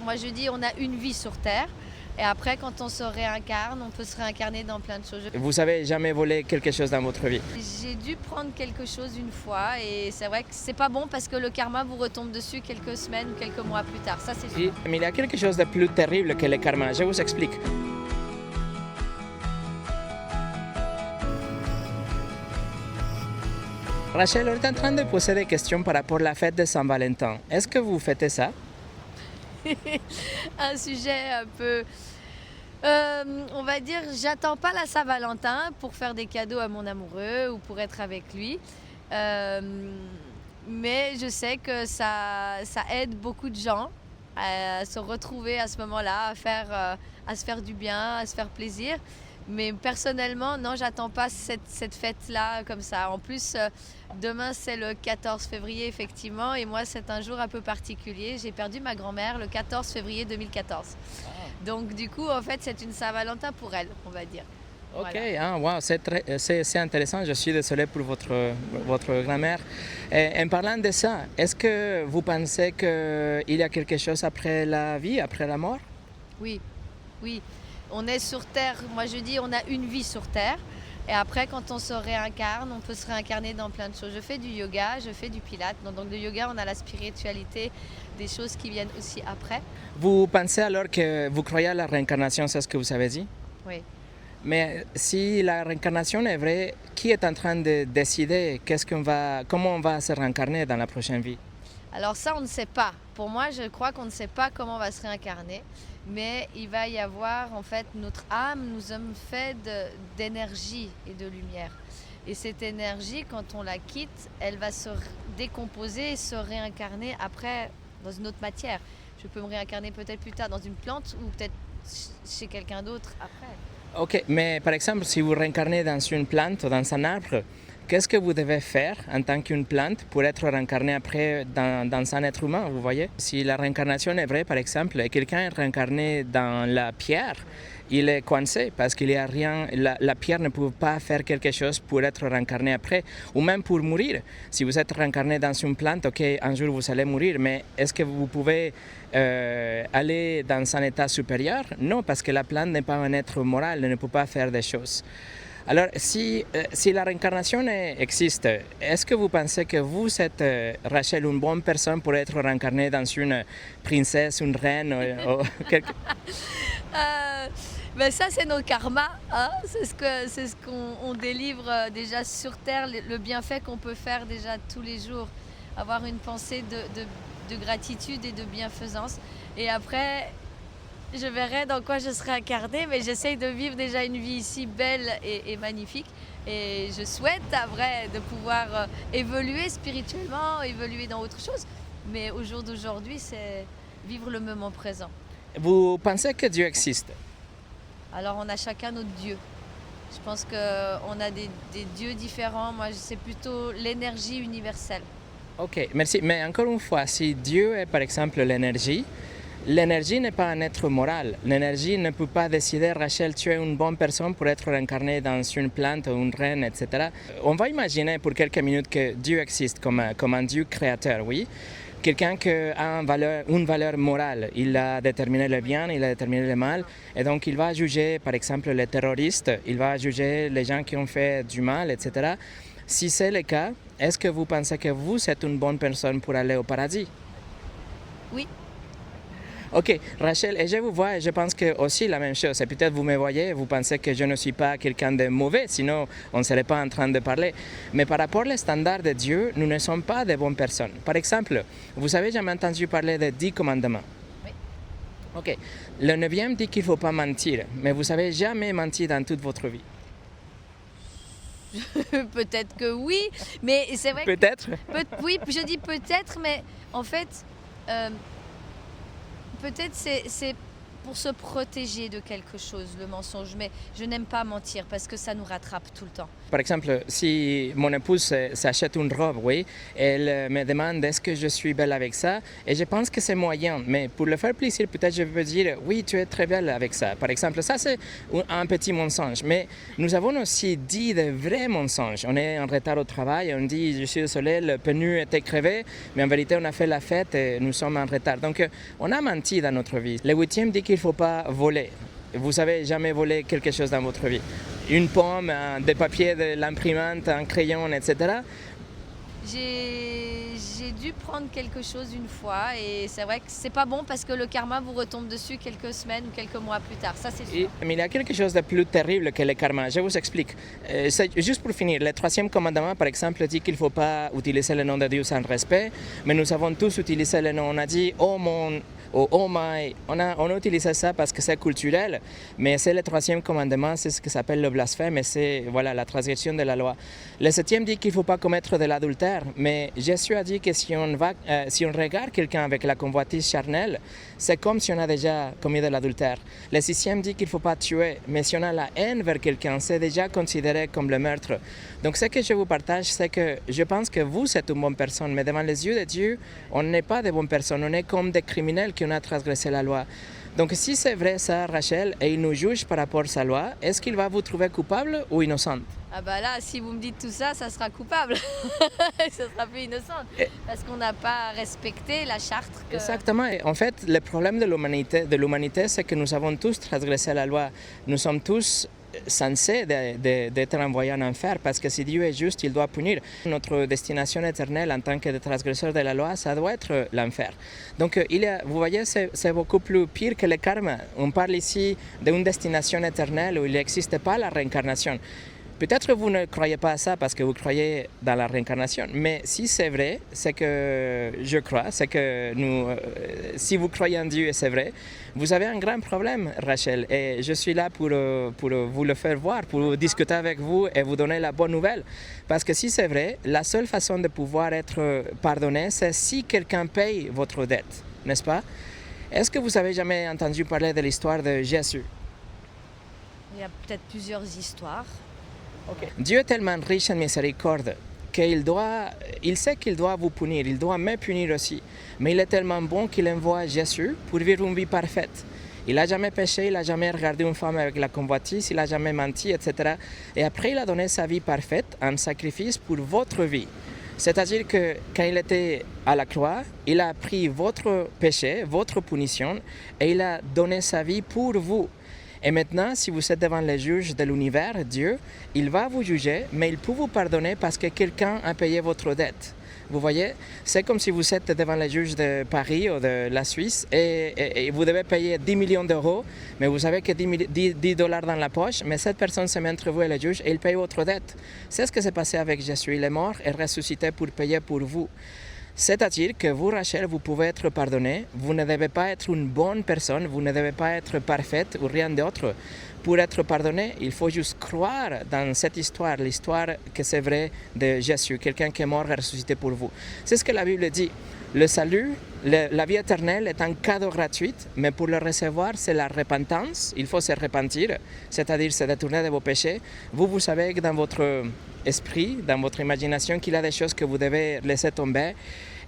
Moi je dis on a une vie sur Terre et après quand on se réincarne, on peut se réincarner dans plein de choses. Vous avez jamais volé quelque chose dans votre vie? J'ai dû prendre quelque chose une fois et c'est vrai que c'est pas bon parce que le karma vous retombe dessus quelques semaines ou quelques mois plus tard, ça c'est sûr. Mais il y a quelque chose de plus terrible que le karma. Je vous explique. Rachel, on est en train de poser des questions par rapport à la fête de Saint-Valentin. Est-ce que vous fêtez ça? Un sujet un peu, on va dire, j'attends pas la Saint-Valentin pour faire des cadeaux à mon amoureux ou pour être avec lui. Euh, mais je sais que ça aide beaucoup de gens à se retrouver à ce moment-là, à se faire du bien, à se faire plaisir. Mais personnellement, non, j'attends pas cette fête-là comme ça. En plus, demain c'est le 14 février effectivement, et moi c'est un jour un peu particulier. J'ai perdu ma grand-mère le 14 février 2014. Donc du coup, en fait, c'est une Saint-Valentin pour elle, on va dire. Ok, Voilà. ah, wow, c'est intéressant. Je suis désolé pour votre grand-mère. En parlant de ça, est-ce que vous pensez qu'il y a quelque chose après la vie, après la mort? Oui, oui. On est sur Terre, moi je dis on a une vie sur Terre. Et après, quand on se réincarne, on peut se réincarner dans plein de choses. Je fais du yoga, je fais du pilates. Donc le yoga, on a la spiritualité, des choses qui viennent aussi après. Vous pensez alors que vous croyez à la réincarnation, c'est ce que vous avez dit? Oui. Mais si la réincarnation est vraie, qui est en train de décider comment on va se réincarner dans la prochaine vie? Alors ça, on ne sait pas. Pour moi, je crois qu'on ne sait pas comment on va se réincarner. Mais il va y avoir, en fait, notre âme, nous sommes faits d'énergie et de lumière. Et cette énergie, quand on la quitte, elle va se décomposer et se réincarner après dans une autre matière. Je peux me réincarner peut-être plus tard dans une plante ou peut-être chez quelqu'un d'autre après. Ok, mais par exemple, si vous réincarnez dans une plante ou dans un arbre, qu'est-ce que vous devez faire en tant qu'une plante pour être réincarné après dans un être humain, vous voyez? Si la réincarnation est vraie, par exemple, et quelqu'un est réincarné dans la pierre, il est coincé parce qu'il n'y a rien, la pierre ne peut pas faire quelque chose pour être réincarné après, ou même pour mourir. Si vous êtes réincarné dans une plante, ok, un jour vous allez mourir, mais est-ce que vous pouvez aller dans un état supérieur? Non, parce que la plante n'est pas un être moral, elle ne peut pas faire des choses. Alors, si la réincarnation existe, est-ce que vous pensez que vous êtes, Rachel, une bonne personne pour être réincarnée dans une princesse, une reine ou quelque... Ben ça, c'est nos karmas, hein. C'est ce qu'on délivre déjà sur Terre, le bienfait qu'on peut faire déjà tous les jours. Avoir une pensée de gratitude et de bienfaisance. Et après, je verrai dans quoi je serai incarnée, mais j'essaye de vivre déjà une vie ici belle et magnifique. Et je souhaite, après, de pouvoir évoluer spirituellement, évoluer dans autre chose. Mais au jour d'aujourd'hui, c'est vivre le moment présent. Vous pensez que Dieu existe? Alors on a chacun notre Dieu. Je pense qu'on a des dieux différents. Moi, c'est plutôt l'énergie universelle. Ok, merci. Mais encore une fois, si Dieu est par exemple l'énergie, l'énergie n'est pas un être moral. L'énergie ne peut pas décider, Rachel, tu es une bonne personne pour être incarnée dans une plante ou une reine, etc. On va imaginer pour quelques minutes que Dieu existe comme un Dieu créateur, oui. Quelqu'un qui a une valeur morale. Il a déterminé le bien, il a déterminé le mal. Et donc, il va juger, par exemple, les terroristes, il va juger les gens qui ont fait du mal, etc. Si c'est le cas, est-ce que vous pensez que vous êtes une bonne personne pour aller au paradis? Oui. Ok, Rachel, et je vous vois et je pense que aussi la même chose. Et peut-être vous me voyez, vous pensez que je ne suis pas quelqu'un de mauvais, sinon on ne serait pas en train de parler. Mais par rapport aux standards de Dieu, nous ne sommes pas de bonnes personnes. Par exemple, vous avez jamais entendu parler des 10 commandements? Oui. Ok, le 9e dit qu'il ne faut pas mentir, mais vous n'avez jamais menti dans toute votre vie. Peut-être que oui, mais c'est vrai que... Peut-être? Oui, je dis peut-être, mais en fait... peut-être c'est pour se protéger de quelque chose, le mensonge. Mais je n'aime pas mentir parce que ça nous rattrape tout le temps. Par exemple, si mon épouse s'achète une robe, oui, elle me demande est-ce que je suis belle avec ça, et je pense que c'est moyen, mais pour le faire plaisir, peut-être je peux dire oui, tu es très belle avec ça. Par exemple, ça c'est un petit mensonge, mais nous avons aussi dit de vrais mensonges. On est en retard au travail, on dit je suis désolé, le pneu était crevé, mais en vérité on a fait la fête et nous sommes en retard. Donc on a menti dans notre vie. Le 8e dit qu'il ne faut pas voler. Vous n'avez jamais volé quelque chose dans votre vie. Une pomme, des papiers, de l'imprimante, un crayon, etc. J'ai dû prendre quelque chose une fois et c'est vrai que c'est pas bon parce que le karma vous retombe dessus quelques semaines ou quelques mois plus tard, ça c'est sûr. Mais il y a quelque chose de plus terrible que le karma, je vous explique. Juste pour finir, le 3e commandement par exemple dit qu'il ne faut pas utiliser le nom de Dieu sans respect, mais nous avons tous utilisé le nom, on a dit oh mon, oh my, on a utilisé ça parce que c'est culturel, mais c'est le 3e commandement, c'est ce qui s'appelle le blasphème et c'est voilà, la transgression de la loi. Le 7e dit qu'il ne faut pas commettre de l'adultère, mais Jésus a dit que si on regarde quelqu'un avec la convoitise charnelle, c'est comme si on a déjà commis de l'adultère. Le 6e dit qu'il ne faut pas tuer, mais si on a la haine vers quelqu'un, c'est déjà considéré comme le meurtre. Donc ce que je vous partage, c'est que je pense que vous êtes une bonne personne, mais devant les yeux de Dieu, on n'est pas de bonnes personnes, on est comme des criminels qui ont transgressé la loi. Donc si c'est vrai ça, Rachel, et il nous juge par rapport à sa loi, est-ce qu'il va vous trouver coupable ou innocente? Ah bah là, si vous me dites tout ça, ça sera coupable. Ça sera plus innocente. Parce qu'on n'a pas respecté la charte. Exactement. Et en fait, le problème de l'humanité, c'est que nous avons tous transgressé la loi. Nous sommes tous censés d'être envoyés en enfer parce que si Dieu est juste, il doit punir. Notre destination éternelle en tant que transgresseur de la loi, ça doit être l'enfer. Donc vous voyez, c'est beaucoup plus pire que le karma. On parle ici d'une destination éternelle où il n'existe pas la réincarnation. Peut-être vous ne croyez pas à ça parce que vous croyez dans la réincarnation, mais si c'est vrai, c'est que je crois, c'est que si vous croyez en Dieu et c'est vrai, vous avez un grand problème, Rachel, et je suis là pour vous le faire voir, pour discuter avec vous et vous donner la bonne nouvelle. Parce que si c'est vrai, la seule façon de pouvoir être pardonné, c'est si quelqu'un paye votre dette, n'est-ce pas? Est-ce que vous avez jamais entendu parler de l'histoire de Jésus? Il y a peut-être plusieurs histoires. Okay. Dieu est tellement riche en miséricorde qu'il sait qu'il doit vous punir, il doit me punir aussi. Mais il est tellement bon qu'il envoie Jésus pour vivre une vie parfaite. Il n'a jamais péché, il n'a jamais regardé une femme avec la convoitise, il n'a jamais menti, etc. Et après, il a donné sa vie parfaite en sacrifice pour votre vie. C'est-à-dire que quand il était à la croix, il a pris votre péché, votre punition, et il a donné sa vie pour vous. Et maintenant, si vous êtes devant le juge de l'univers, Dieu, il va vous juger, mais il peut vous pardonner parce que quelqu'un a payé votre dette. Vous voyez, c'est comme si vous êtes devant le juge de Paris ou de la Suisse et vous devez payer 10 millions d'euros, mais vous avez que 10 dollars dans la poche, mais cette personne se met entre vous et le juge et il paye votre dette. C'est ce qui s'est passé avec Jésus. Il est mort et ressuscité pour payer pour vous. C'est-à-dire que vous, Rachel, vous pouvez être pardonné. Vous ne devez pas être une bonne personne, vous ne devez pas être parfaite ou rien d'autre. Pour être pardonné, il faut juste croire dans cette histoire, l'histoire que c'est vrai de Jésus, quelqu'un qui est mort et ressuscité pour vous. C'est ce que la Bible dit. Le salut, la vie éternelle est un cadeau gratuit, mais pour le recevoir, c'est la repentance. Il faut se repentir, c'est-à-dire se détourner de vos péchés. Vous savez que dans votre esprit, dans votre imagination, qu'il y a des choses que vous devez laisser tomber.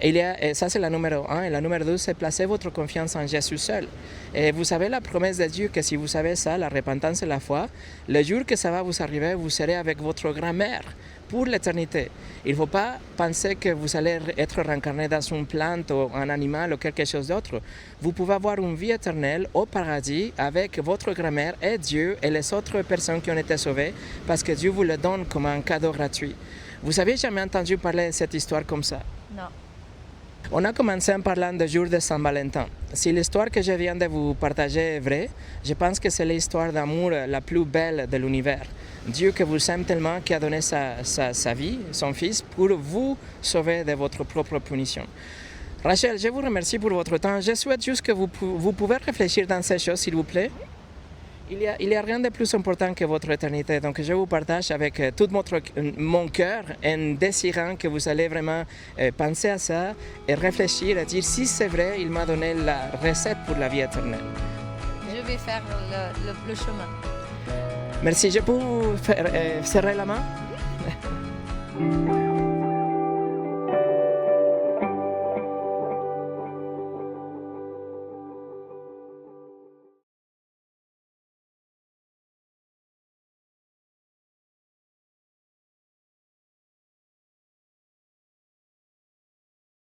Et ça, c'est la numéro 1. Et la numéro 2, c'est placer votre confiance en Jésus seul. Et vous savez la promesse de Dieu que si vous savez ça, la repentance et la foi, le jour que ça va vous arriver, vous serez avec votre grand-mère pour l'éternité. Il ne faut pas penser que vous allez être réincarné dans une plante ou un animal ou quelque chose d'autre. Vous pouvez avoir une vie éternelle au paradis avec votre grand-mère et Dieu et les autres personnes qui ont été sauvées parce que Dieu vous le donne comme un cadeau gratuit. Vous avez jamais entendu parler de cette histoire comme ça? Non. On a commencé en parlant du jour de Saint-Valentin. Si l'histoire que je viens de vous partager est vraie, je pense que c'est l'histoire d'amour la plus belle de l'univers. Dieu que vous aime tellement qu'il a donné sa vie, son Fils, pour vous sauver de votre propre punition. Rachel, je vous remercie pour votre temps. Je souhaite juste que vous pouvez réfléchir dans ces choses, s'il vous plaît. Il y a rien de plus important que votre éternité. Donc je vous partage avec tout mon cœur en désirant que vous allez vraiment penser à ça et réfléchir et dire si c'est vrai, il m'a donné la recette pour la vie éternelle. vais faire le chemin. Merci, je peux vous serrer la main?